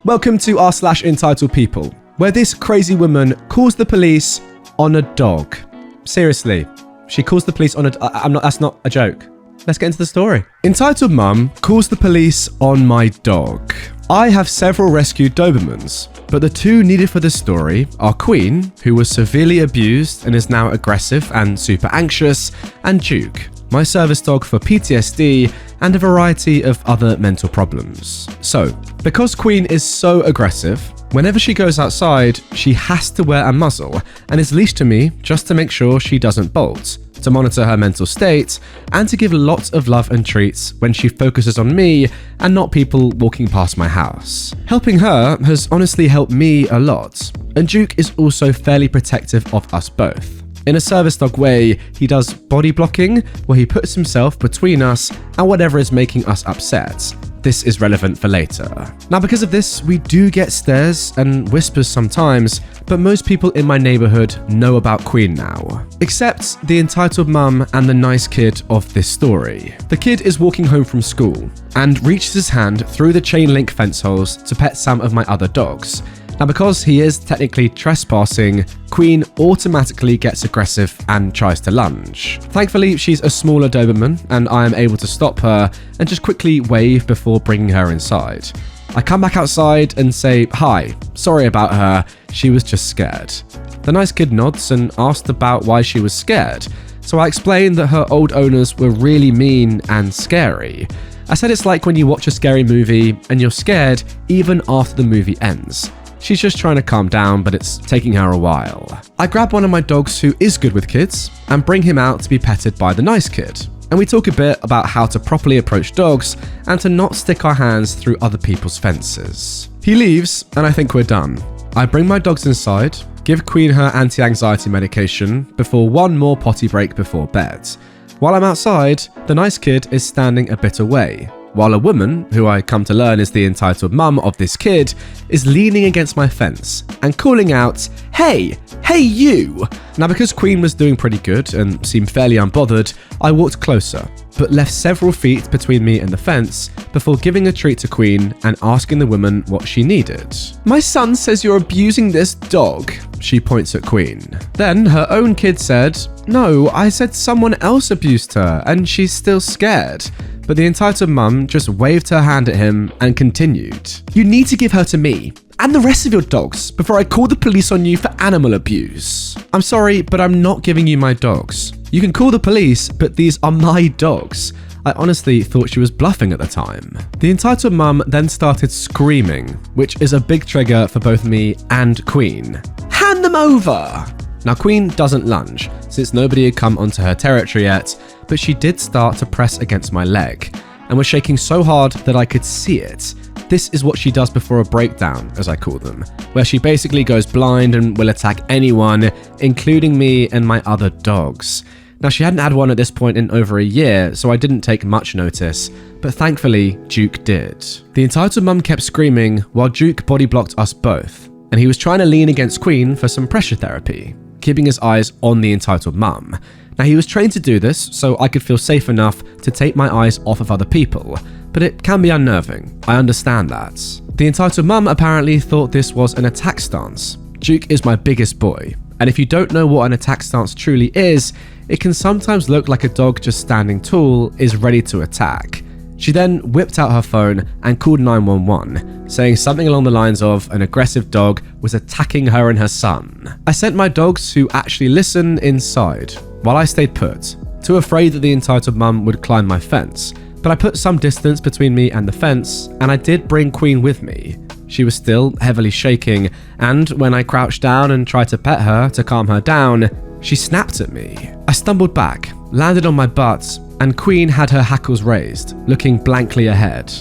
Welcome to r/EntitledPeople, where this crazy woman calls the police on a dog. Seriously, she calls the police on a... that's not a joke. Let's get into the story. Entitled Mum calls the police on my dog. I have several rescued Dobermans, but the two needed for this story are Queen, who was severely abused and is now aggressive and super anxious, and Duke, my service dog for PTSD and a variety of other mental problems. So, because Queen is so aggressive, whenever she goes outside, she has to wear a muzzle and is leashed to me just to make sure she doesn't bolt, to monitor her mental state, and to give lots of love and treats when she focuses on me and not people walking past my house. Helping her has honestly helped me a lot, and Duke is also fairly protective of us both. In a service dog way, he does body blocking, where he puts himself between us and whatever is making us upset. This is relevant for later. Now, because of this, we do get stares and whispers sometimes, but most people in my neighborhood know about Queen now. Except the entitled mum and the nice kid of this story. The kid is walking home from school and reaches his hand through the chain link fence holes to pet some of my other dogs. Now, because he is technically trespassing, Queen automatically gets aggressive and tries to lunge. Thankfully, she's a smaller Doberman, and I am able to stop her and just quickly wave before bringing her inside. I come back outside and say, "Hi, sorry about her, she was just scared." The nice kid nods and asked about why she was scared, so I explained that her old owners were really mean and scary. I said it's like when you watch a scary movie and you're scared even after the movie ends. She's just trying to calm down, but it's taking her a while. I grab one of my dogs who is good with kids and bring him out to be petted by the nice kid. And we talk a bit about how to properly approach dogs and to not stick our hands through other people's fences. He leaves, and I think we're done. I bring my dogs inside, give Queen her anti-anxiety medication before one more potty break before bed. While I'm outside, the nice kid is standing a bit away, while a woman, who I come to learn is the entitled mum of this kid, is leaning against my fence and calling out, "Hey you!" Now, because Queen was doing pretty good and seemed fairly unbothered, I walked closer, but left several feet between me and the fence before giving a treat to Queen and asking the woman what she needed. "My son says you're abusing this dog," she points at Queen. Then her own kid said, "No, I said someone else abused her and she's still scared." But the entitled mum just waved her hand at him and continued, "You need to give her to me and the rest of your dogs before I call the police on you for animal abuse." "I'm sorry, but I'm not giving you my dogs. You can call the police, but these are my dogs." I honestly thought she was bluffing at the time. The entitled mum then started screaming, which is a big trigger for both me and Queen. "Hand them over!" Now, Queen doesn't lunge, since nobody had come onto her territory yet, but she did start to press against my leg, and was shaking so hard that I could see it. This is what she does before a breakdown, as I call them, where she basically goes blind and will attack anyone, including me and my other dogs. Now, she hadn't had one at this point in over a year, so I didn't take much notice, but thankfully, Duke did. The entitled mum kept screaming while Duke body blocked us both, and he was trying to lean against Queen for some pressure therapy, keeping his eyes on the entitled mum. Now, he was trained to do this so I could feel safe enough to take my eyes off of other people, but it can be unnerving. I understand that. The entitled mum apparently thought this was an attack stance. Duke is my biggest boy, and if you don't know what an attack stance truly is, it can sometimes look like a dog just standing tall is ready to attack. She then whipped out her phone and called 911, saying something along the lines of an aggressive dog was attacking her and her son. I sent my dogs, who actually listen, inside, while I stayed put, too afraid that the entitled mum would climb my fence. But I put some distance between me and the fence, and I did bring Queen with me. She was still heavily shaking, and when I crouched down and tried to pet her to calm her down, she snapped at me. I stumbled back, landed on my butt, and Queen had her hackles raised, looking blankly ahead.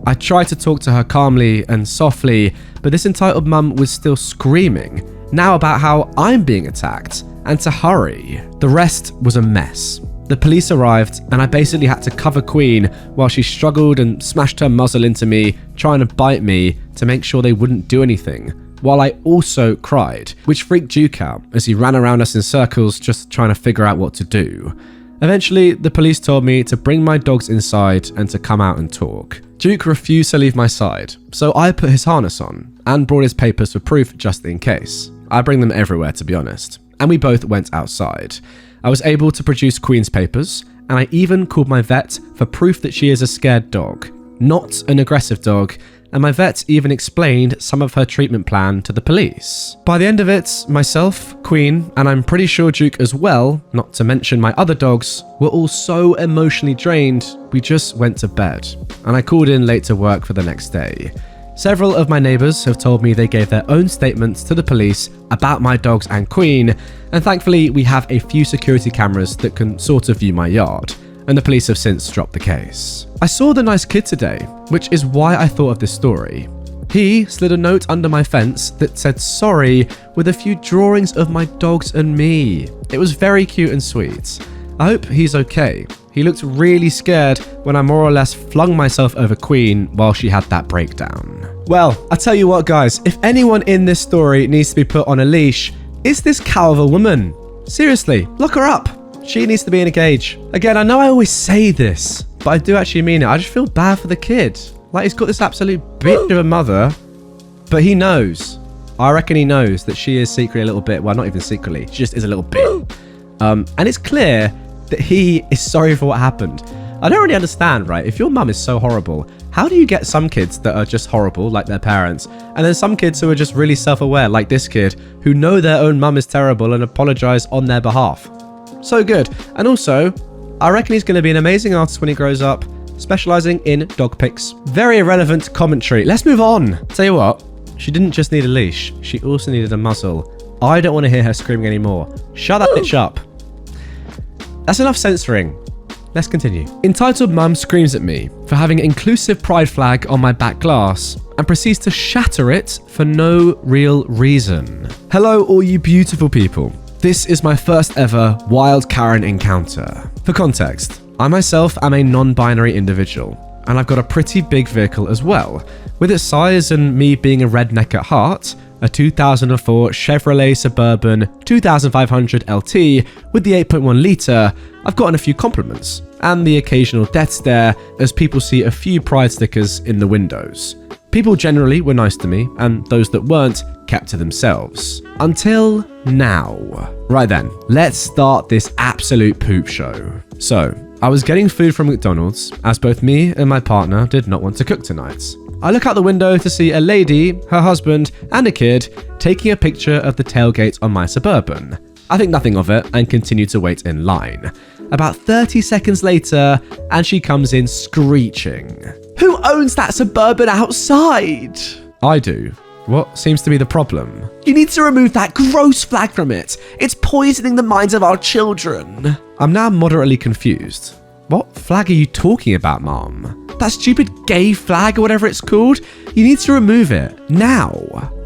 I tried to talk to her calmly and softly, but this entitled mum was still screaming, now about how I'm being attacked, and to hurry. The rest was a mess. The police arrived, and I basically had to cover Queen while she struggled and smashed her muzzle into me, trying to bite me to make sure they wouldn't do anything, while I also cried, which freaked Duke out as he ran around us in circles just trying to figure out what to do. Eventually, the police told me to bring my dogs inside and to come out and talk. Duke refused to leave my side, so I put his harness on and brought his papers for proof just in case. I bring them everywhere, to be honest. And we both went outside. I was able to produce Queen's papers, and I even called my vet for proof that she is a scared dog, not an aggressive dog, and my vet even explained some of her treatment plan to the police. By the end of it, myself, Queen, and I'm pretty sure Duke as well, not to mention my other dogs, were all so emotionally drained, we just went to bed, and I called in late to work for the next day. Several of my neighbours have told me they gave their own statements to the police about my dogs and Queen, and thankfully we have a few security cameras that can sort of view my yard, and the police have since dropped the case. I saw the nice kid today, which is why I thought of this story. He slid a note under my fence that said sorry with a few drawings of my dogs and me. It was very cute and sweet. I hope he's okay. He looked really scared when I more or less flung myself over Queen while she had that breakdown. Well, I tell you what guys, if anyone in this story needs to be put on a leash, it's this cow of a woman. Seriously, lock her up. She needs to be in a cage. Again, I know I always say this, but I do actually mean it. I just feel bad for the kid. Like, he's got this absolute bitch of a mother, but he knows. I reckon he knows that she is secretly a little bit, well, not even secretly, she just is a little bit. And it's clear that he is sorry for what happened. I don't really understand, right? If your mum is so horrible, how do you get some kids that are just horrible, like their parents, and then some kids who are just really self-aware, like this kid, who know their own mum is terrible and apologise on their behalf? So good. And also, I reckon he's going to be an amazing artist when he grows up, specialising in dog pics. Very irrelevant commentary. Let's move on. Tell you what, she didn't just need a leash, she also needed a muzzle. I don't want to hear her screaming anymore. Shut that bitch up. That's enough censoring. Let's continue. Entitled Mum screams at me for having an inclusive pride flag on my back glass and proceeds to shatter it for no real reason. Hello, all you beautiful people. This is my first ever Wild Karen encounter. For context, I myself am a non-binary individual, and I've got a pretty big vehicle as well. With its size and me being a redneck at heart, a 2004 Chevrolet Suburban 2500 LT with the 8.1 litre, I've gotten a few compliments, and the occasional death stare as people see a few pride stickers in the windows. People generally were nice to me, and those that weren't kept to themselves. Until now. Right then, let's start this absolute poop show. So, I was getting food from McDonald's, as both me and my partner did not want to cook tonight. I look out the window to see a lady, her husband, and a kid taking a picture of the tailgate on my Suburban. I think nothing of it and continue to wait in line. About 30 seconds later, and she comes in screeching. Who owns that Suburban outside? I do. What seems to be the problem? You need to remove that gross flag from it. It's poisoning the minds of our children. I'm now moderately confused. What flag are you talking about, Mom? That stupid gay flag or whatever it's called? You need to remove it. Now.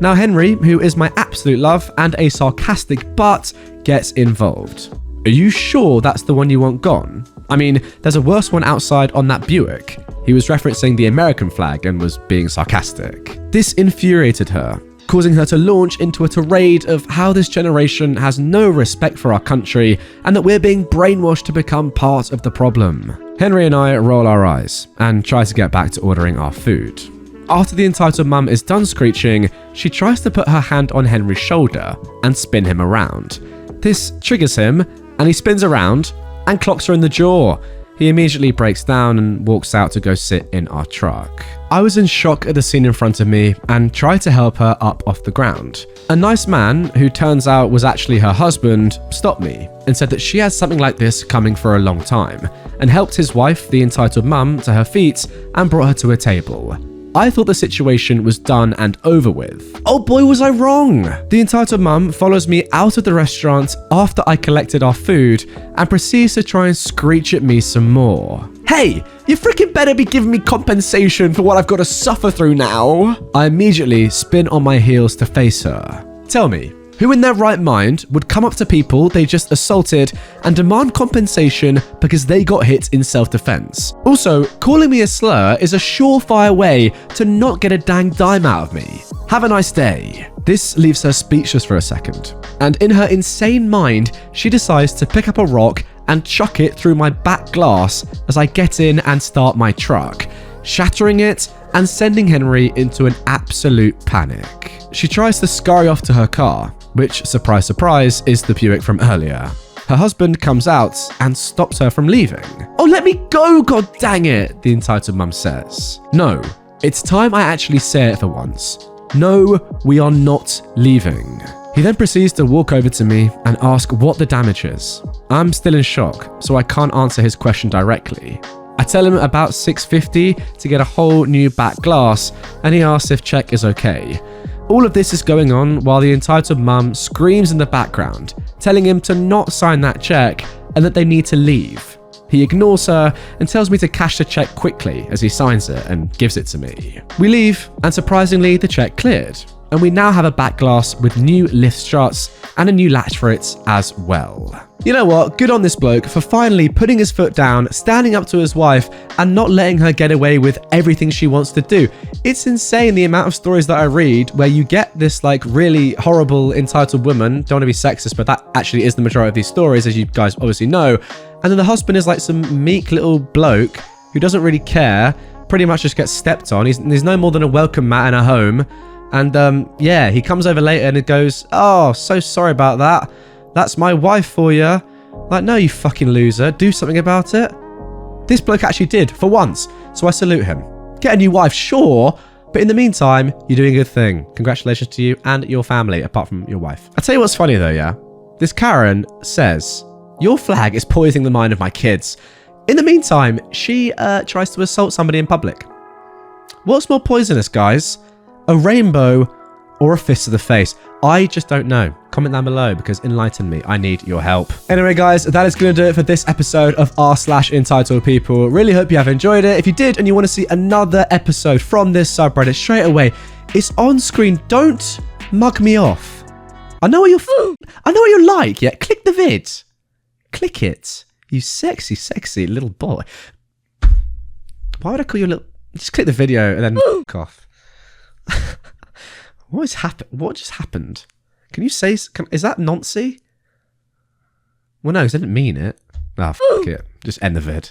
Now Henry, who is my absolute love and a sarcastic butt, gets involved. Are you sure that's the one you want gone? I mean, there's a worse one outside on that Buick. He was referencing the American flag and was being sarcastic. This infuriated her, causing her to launch into a tirade of how this generation has no respect for our country and that we're being brainwashed to become part of the problem. Henry and I roll our eyes and try to get back to ordering our food. After the entitled mum is done screeching, she tries to put her hand on Henry's shoulder and spin him around. This triggers him and he spins around and clocks her in the jaw. He immediately breaks down and walks out to go sit in our truck. I was in shock at the scene in front of me and tried to help her up off the ground. A nice man, who turns out was actually her husband, stopped me and said that she had something like this coming for a long time and helped his wife, the entitled mum, to her feet and brought her to a table. I thought the situation was done and over with. Oh boy, was I wrong! The entitled mum follows me out of the restaurant after I collected our food and proceeds to try and screech at me some more. Hey, you freaking better be giving me compensation for what I've got to suffer through now! I immediately spin on my heels to face her. Tell me, who in their right mind would come up to people they just assaulted and demand compensation because they got hit in self-defense? Also, calling me a slur is a surefire way to not get a dang dime out of me. Have a nice day. This leaves her speechless for a second, and in her insane mind, she decides to pick up a rock and chuck it through my back glass as I get in and start my truck, shattering it and sending Henry into an absolute panic. She tries to scurry off to her car, which, surprise, surprise, is the Buick from earlier. Her husband comes out and stops her from leaving. "Oh, let me go, god dang it," the entitled mum says. "No, it's time I actually say it for once. No, we are not leaving." He then proceeds to walk over to me and ask what the damage is. I'm still in shock, so I can't answer his question directly. I tell him about $650 to get a whole new back glass, and he asks if check is okay. All of this is going on while the entitled mum screams in the background, telling him to not sign that check and that they need to leave. He ignores her and tells me to cash the check quickly as he signs it and gives it to me. We leave, and surprisingly, the check cleared, and we now have a back glass with new lift struts and a new latch for it as well. You know what? Good on this bloke for finally putting his foot down, standing up to his wife, and not letting her get away with everything she wants to do. It's insane the amount of stories that I read where you get this like really horrible entitled woman, don't want to be sexist, but that actually is the majority of these stories, as you guys obviously know. And then the husband is like some meek little bloke who doesn't really care, pretty much just gets stepped on. He's no more than a welcome mat in her home. And yeah, he comes over later and it goes, "Oh, so sorry about that. That's my wife for you." Like, no, you fucking loser. Do something about it. This bloke actually did, for once. So I salute him. Get a new wife, sure. But in the meantime, you're doing a good thing. Congratulations to you and your family, apart from your wife. I'll tell you what's funny though, yeah? This Karen says, "Your flag is poisoning the mind of my kids." In the meantime, she tries to assault somebody in public. What's more poisonous, guys? A rainbow or a fist to the face? I just don't know. Comment down below because enlighten me. I need your help. Anyway, guys, that is going to do it for this episode of r/Entitled People. Really hope you have enjoyed it. If you did and you want to see another episode from this subreddit straight away, it's on screen. Don't mug me off. I know what you're like. Yeah, click the vid. Click it. You sexy, sexy little boy. Why would I call you a little... Just click the video and then fuck off. What just happened? Can you say... is that Nancy? Well, no, because I didn't mean it. Ah, fuck it. Just end the vid.